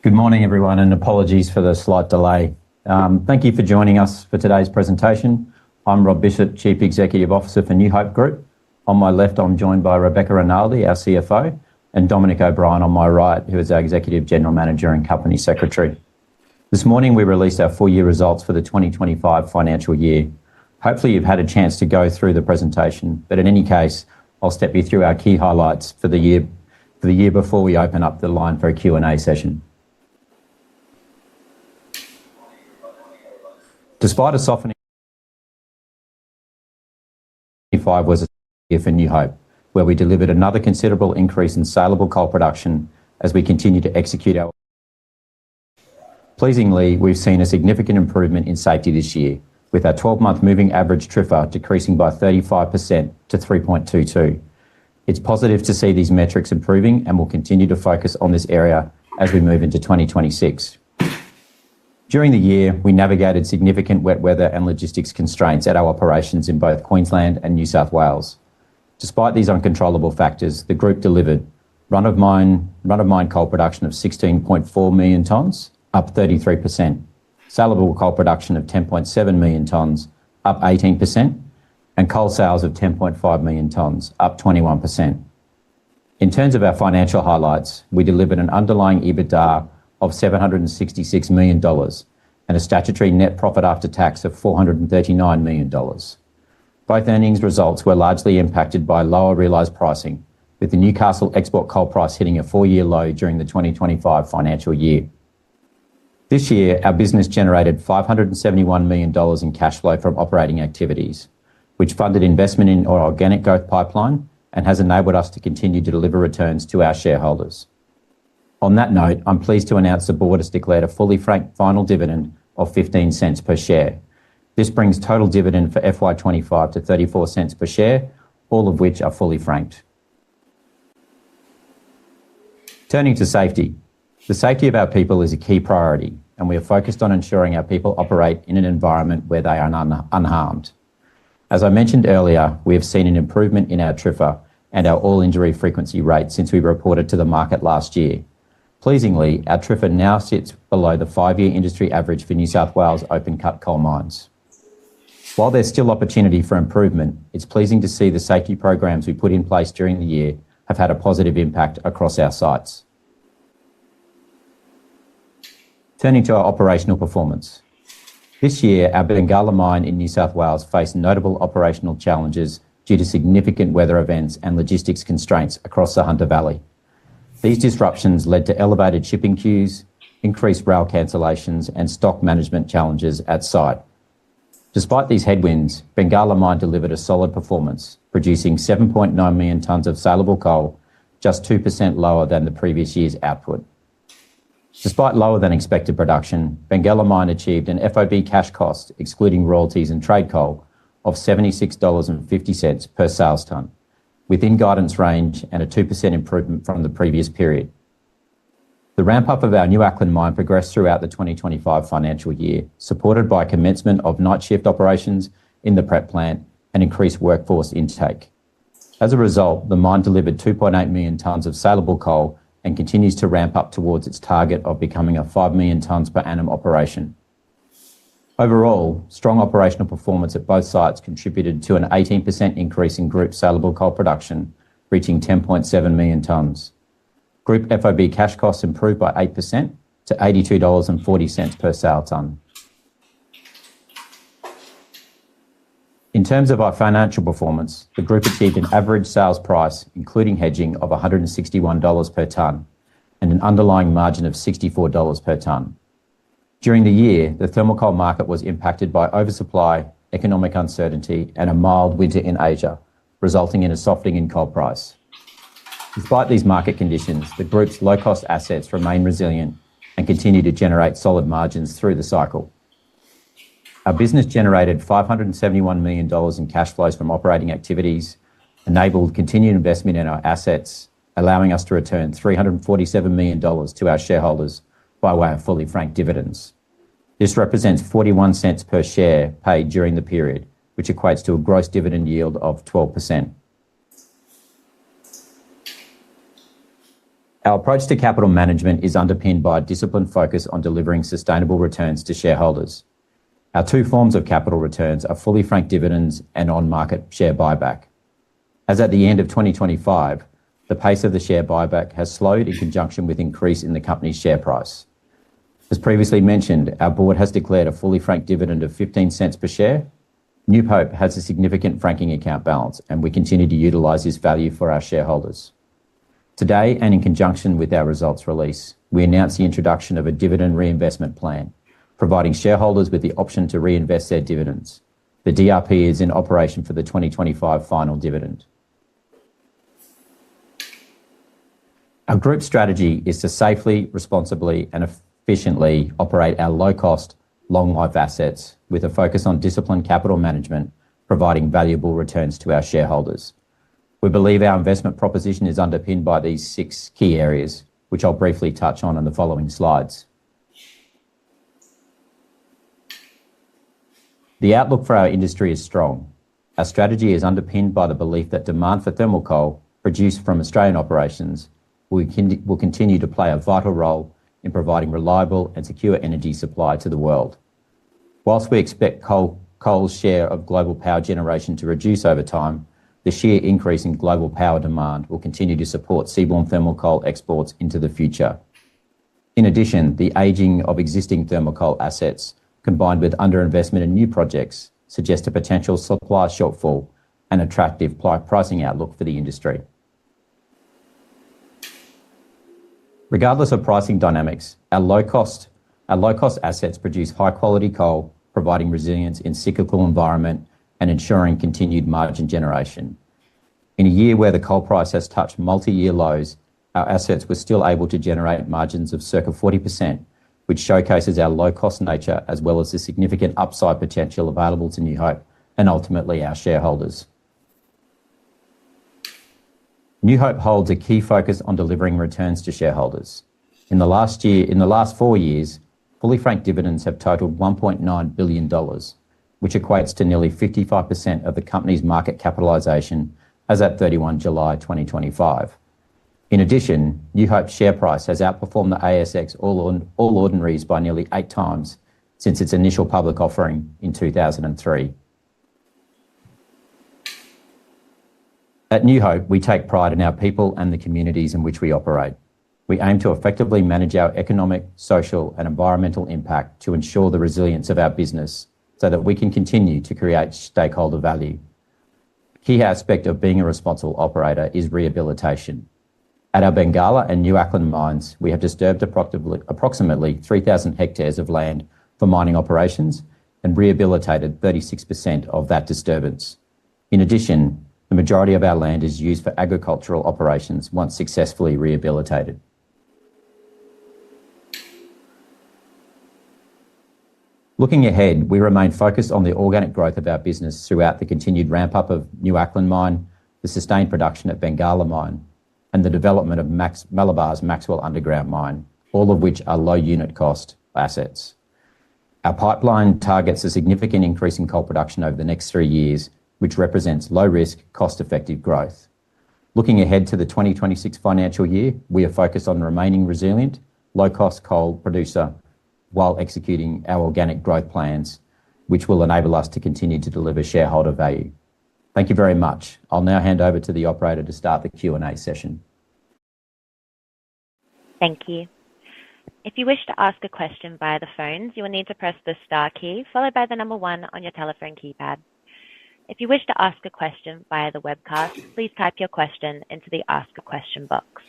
Good morning, everyone, and apologies for the slight delay. Thank you for joining us for today's presentation. I'm Rob Bishop, Chief Executive Officer for New Hope Group. On my left, I'm joined by Rebecca Rinaldi, our CFO, and Dominic O'Brien on my right, who is our Executive General Manager and Company Secretary. This morning, we released our full-year results for the 2025 financial year. Hopefully, you've had a chance to go through the presentation, but in any case, I'll step you through our key highlights for the year before we open up the line for a Q&A session. Despite a softening, 2025 was a year for New Hope, where we delivered another considerable increase in saleable coal production as we continue to execute our. Pleasingly, we've seen a significant improvement in safety this year, with our 12-month moving average TRIFR decreasing by 35% to 3.22. It's positive to see these metrics improving, and we'll continue to focus on this area as we move into 2026. During the year, we navigated significant wet weather and logistics constraints at our operations in both Queensland and New South Wales. Despite these uncontrollable factors, the group delivered run-of-mine coal production of 16.4 million tonnes, up 33%, saleable coal production of 10.7 million tonnes, up 18%, and coal sales of 10.5 million tonnes, up 21%. In terms of our financial highlights, we delivered an underlying EBITDA of $766 million and a statutory net profit after tax of $439 million. Both earnings results were largely impacted by lower realised pricing, with the Newcastle export coal price hitting a four-year low during the 2025 financial year. This year, our business generated $571 million in cash flow from operating activities, which funded investment in our organic growth pipeline and has enabled us to continue to deliver returns to our shareholders. On that note, I'm pleased to announce the board has declared a fully franked final dividend of 15 cents per share. This brings total dividend for FY25 to 34 cents per share, all of which are fully franked. Turning to safety. The safety of our people is a key priority, and we are focused on ensuring our people operate in an environment where they are unharmed. As I mentioned earlier, we have seen an improvement in our TRIFR and our all-injury frequency rate since we reported to the market last year. Pleasingly, our TRIFR now sits below the 5-year industry average for New South Wales open-cut coal mines. While there's still opportunity for improvement, it's pleasing to see the safety programs we put in place during the year have had a positive impact across our sites. Turning to our operational performance. This year, our Bengalla mine in New South Wales faced notable operational challenges due to significant weather events and logistics constraints across the Hunter Valley. These disruptions led to elevated shipping queues, increased rail cancellations, and stock management challenges at site. Despite these headwinds, Bengalla mine delivered a solid performance, producing 7.9 million tonnes of saleable coal, just 2% lower than the previous year's output. Despite lower than expected production, Bengalla mine achieved an FOB cash cost, excluding royalties and trade coal, of $76.50 per sales tonne, within guidance range and a 2% improvement from the previous period. The ramp-up of our New Acland mine progressed throughout the 2025 financial year, supported by commencement of night shift operations in the prep plant and increased workforce intake. As a result, the mine delivered 2.8 million tonnes of saleable coal and continues to ramp up towards its target of becoming a 5 million tonnes per annum operation. Overall, strong operational performance at both sites contributed to an 18% increase in group saleable coal production, reaching 10.7 million tonnes. Group FOB cash costs improved by 8% to $82.40 per sale tonne. In terms of our financial performance, the group achieved an average sales price, including hedging, of $161 per tonne and an underlying margin of $64 per tonne. During the year, the thermal coal market was impacted by oversupply, economic uncertainty, and a mild winter in Asia, resulting in a softening in coal price. Despite these market conditions, the group's low-cost assets remain resilient and continue to generate solid margins through the cycle. Our business generated $571 million in cash flows from operating activities, enabled continued investment in our assets, allowing us to return $347 million to our shareholders by way of fully franked dividends. This represents 41 cents per share paid during the period, which equates to a gross dividend yield of 12%. Our approach to capital management is underpinned by a disciplined focus on delivering sustainable returns to shareholders. Our two forms of capital returns are fully franked dividends and on-market share buyback. As at the end of 2025, the pace of the share buyback has slowed in conjunction with increase in the company's share price. As previously mentioned, our board has declared a fully franked dividend of 15 cents per share. New Hope has a significant franking account balance, and we continue to utilise this value for our shareholders. Today, and in conjunction with our results release, we announced the introduction of a dividend reinvestment plan, providing shareholders with the option to reinvest their dividends. The DRP is in operation for the 2025 final dividend. Our group strategy is to safely, responsibly and efficiently operate our low-cost, long-life assets with a focus on disciplined capital management, providing valuable returns to our shareholders. We believe our investment proposition is underpinned by these 6 key areas, which I'll briefly touch on in the following slides. The outlook for our industry is strong. Our strategy is underpinned by the belief that demand for thermal coal produced from Australian operations will continue to play a vital role in providing reliable and secure energy supply to the world. Whilst we expect coal's share of global power generation to reduce over time, the sheer increase in global power demand will continue to support seaborne thermal coal exports into the future. In addition, the ageing of existing thermal coal assets, combined with underinvestment in new projects, suggest a potential supply shortfall and attractive pricing outlook for the industry. Regardless of pricing dynamics, our low-cost assets produce high-quality coal, providing resilience in cyclical environment and ensuring continued margin generation. In a year where the coal price has touched multi-year lows, our assets were still able to generate margins of circa 40%, which showcases our low-cost nature as well as the significant upside potential available to New Hope and ultimately our shareholders. New Hope holds a key focus on delivering returns to shareholders. In the last 4 years, fully franked dividends have totaled $1.9 billion, which equates to nearly 55% of the company's market capitalisation as at 31 July 2025. In addition, New Hope's share price has outperformed the ASX All Ordinaries by nearly 8 times since its initial public offering in 2003. At New Hope, we take pride in our people and the communities in which we operate. We aim to effectively manage our economic, social and environmental impact to ensure the resilience of our business so that we can continue to create stakeholder value. A key aspect of being a responsible operator is rehabilitation. At our Bengalla and New Acland mines, we have disturbed approximately 3,000 hectares of land for mining operations and rehabilitated 36% of that disturbance. In addition, the majority of our land is used for agricultural operations once successfully rehabilitated. Looking ahead, we remain focused on the organic growth of our business throughout the continued ramp-up of New Acland mine, the sustained production at Bengalla mine, and the development of Malabar's Maxwell underground mine, all of which are low unit cost assets. Our pipeline targets a significant increase in coal production over the next 3 years, which represents low-risk, cost-effective growth. Looking ahead to the 2026 financial year, we are focused on remaining resilient, low-cost coal producer while executing our organic growth plans, which will enable us to continue to deliver shareholder value. Thank you very much. I'll now hand over to the operator to start the Q&A session. Thank you. If you wish to ask a question via the phones, you will need to press the star key followed by the number 1 on your telephone keypad. If you wish to ask a question via the webcast, please type your question into the Ask a Question box.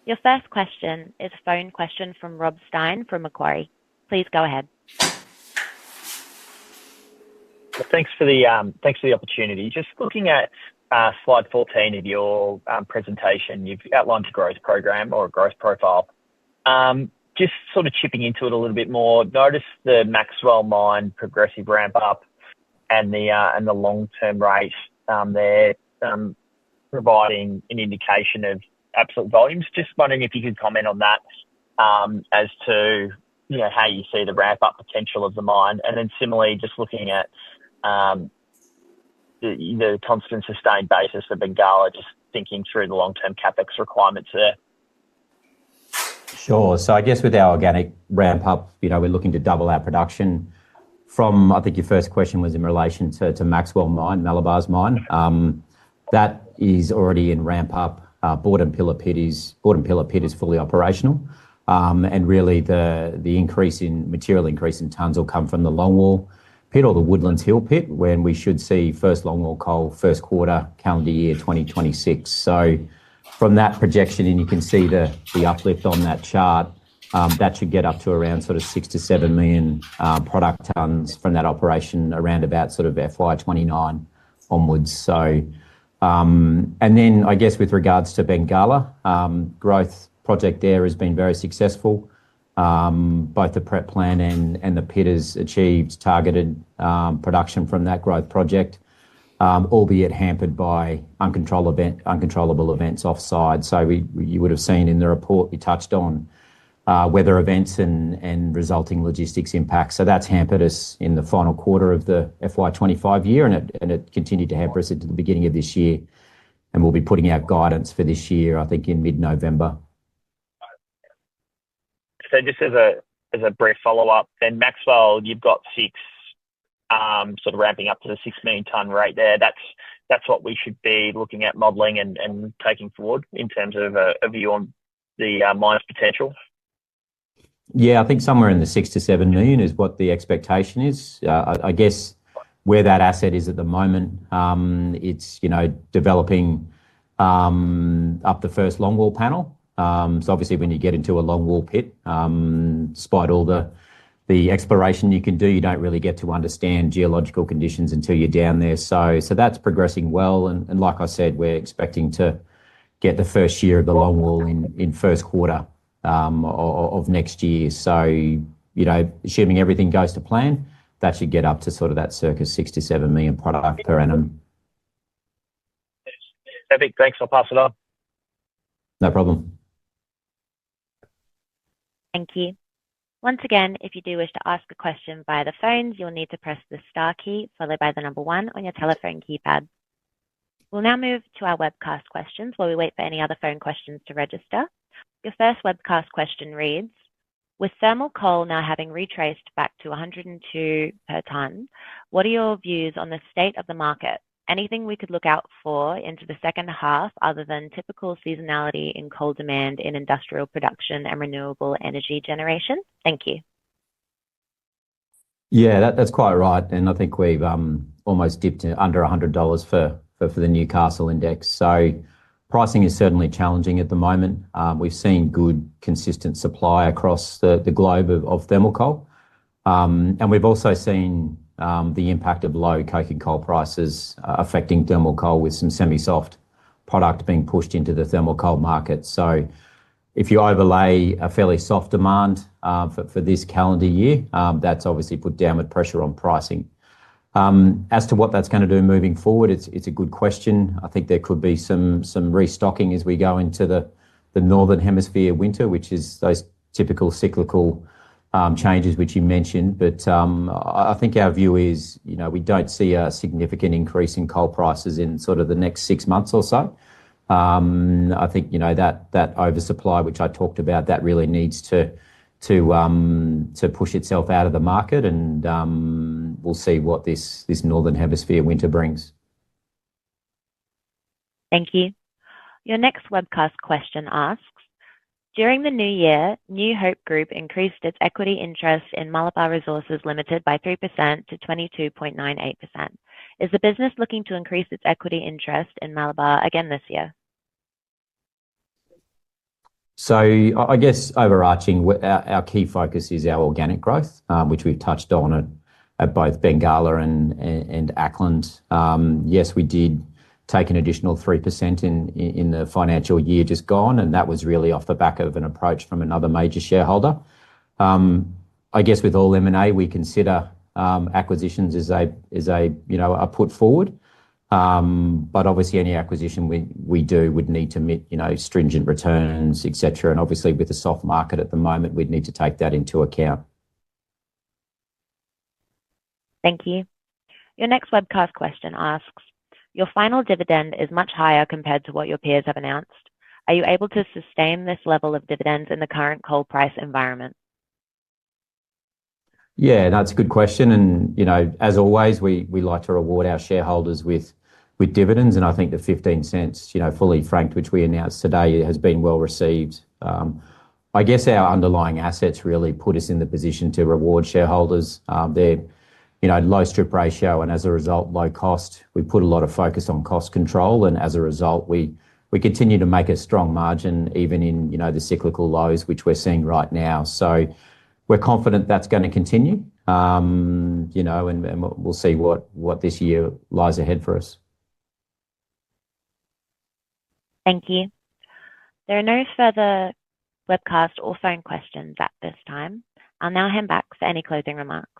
Your first question is a phone question from Rob Stein from Macquarie. Please go ahead. Thanks for the opportunity. Just looking at slide 14 of your presentation, you've outlined a growth program or a growth profile. Just sort of chipping into it a little bit more, notice the Maxwell mine progressive ramp up and the long-term rate there providing an indication of absolute volumes. Just wondering if you could comment on that as to how you see the ramp up potential of the mine, and then similarly just looking at the constant sustained basis of Bengalla, just thinking through the long-term capex requirements there. Sure. So I guess with our organic ramp up, we're looking to double our production from, I think your first question was in relation to Maxwell Mine, Malabar's mine. That is already in ramp up. Board and pillar pit is fully operational. And really the material increase in tonnes will come from the longwall pit or the Woodlands Hill pit, when we should see first longwall coal first quarter calendar year 2026. So from that projection, and you can see the uplift on that chart, that should get up to around sort of 6 to 7 million product tonnes from that operation around about sort of FY29 onwards. So, and then I guess with regards to Bengala, growth project there has been very successful. Both the prep plan and the pit has achieved targeted production from that growth project, albeit hampered by uncontrollable events offside. So you would have seen in the report we touched on weather events and resulting logistics impacts. So that's hampered us in the final quarter of the FY25 year, and it continued to hamper us into the beginning of this year. And we'll be putting out guidance for this year, I think, in mid-November. So just as a brief follow-up, then Maxwell, you've got 6, sort of ramping up to the 6 million tonne rate there. That's what we should be looking at modelling and taking forward in terms of a view on the mine's potential. Yeah, I think somewhere in the 6 to 7 million is what the expectation is. I guess where that asset is at the moment, it's developing up the first longwall panel. So obviously when you get into a longwall pit, despite all the exploration you can do, you don't really get to understand geological conditions until you're down there. So that's progressing well, and like I said, we're expecting to get the first year of the longwall in first quarter of next year. So assuming everything goes to plan, that should get up to sort of that circa 6 to 7 million product per annum. Epic, thanks. I'll pass it on. No problem. Thank you. Once again, if you do wish to ask a question via the phones, you'll need to press the star key followed by the number 1 on your telephone keypad. We'll now move to our webcast questions while we wait for any other phone questions to register. Your first webcast question reads, with thermal coal now having retraced back to 102 per tonne, what are your views on the state of the market? Anything we could look out for into the second half other than typical seasonality in coal demand in industrial production and renewable energy generation? Thank you. Yeah, that's quite right. And I think we've almost dipped to under $100 for the Newcastle index. So pricing is certainly challenging at the moment. We've seen good, consistent supply across the globe of thermal coal. And we've also seen the impact of low coking coal prices affecting thermal coal, with some semi-soft product being pushed into the thermal coal market. So if you overlay a fairly soft demand for this calendar year, that's obviously put downward pressure on pricing. As to what that's going to do moving forward, it's a good question. I think there could be some restocking as we go into the Northern Hemisphere winter, which is those typical cyclical changes which you mentioned. But I think our view is, we don't see a significant increase in coal prices in sort of the next 6 months or so. I think, that oversupply, which I talked about, that really needs to push itself out of the market, and we'll see what this Northern Hemisphere winter brings. Thank you. Your next webcast question asks, during the new year, New Hope Group increased its equity interest in Malabar Resources Limited by 3% to 22.98%. Is the business looking to increase its equity interest in Malabar again this year? So I guess overarching, our key focus is our organic growth, which we've touched on at both Bengala and Acland. Yes, we did take an additional 3% in the financial year just gone, and that was really off the back of an approach from another major shareholder. I guess with all M&A, we consider acquisitions as a put forward. But obviously any acquisition we do would need to meet, stringent returns, etc. And obviously with the soft market at the moment, we'd need to take that into account. Thank you. Your next webcast question asks, your final dividend is much higher compared to what your peers have announced. Are you able to sustain this level of dividends in the current coal price environment? Yeah, that's a good question. And, as always, we like to reward our shareholders with dividends. And I think the 15 cents, fully franked, which we announced today, has been well received. I guess our underlying assets really put us in the position to reward shareholders. They're, low strip ratio and as a result, low cost. We put a lot of focus on cost control, and as a result, we continue to make a strong margin even in, the cyclical lows, which we're seeing right now. So we're confident that's going to continue, and we'll see what this year lies ahead for us. Thank you. There are no further webcast or phone questions at this time. I'll now hand back for any closing remarks.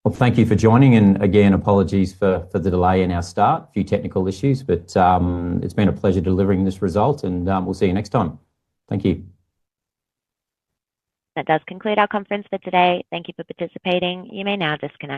Well, thank you for joining, and again, apologies for the delay in our start, a few technical issues, but it's been a pleasure delivering this result, and we'll see you next time. Thank you. That does conclude our conference for today. Thank you for participating. You may now disconnect.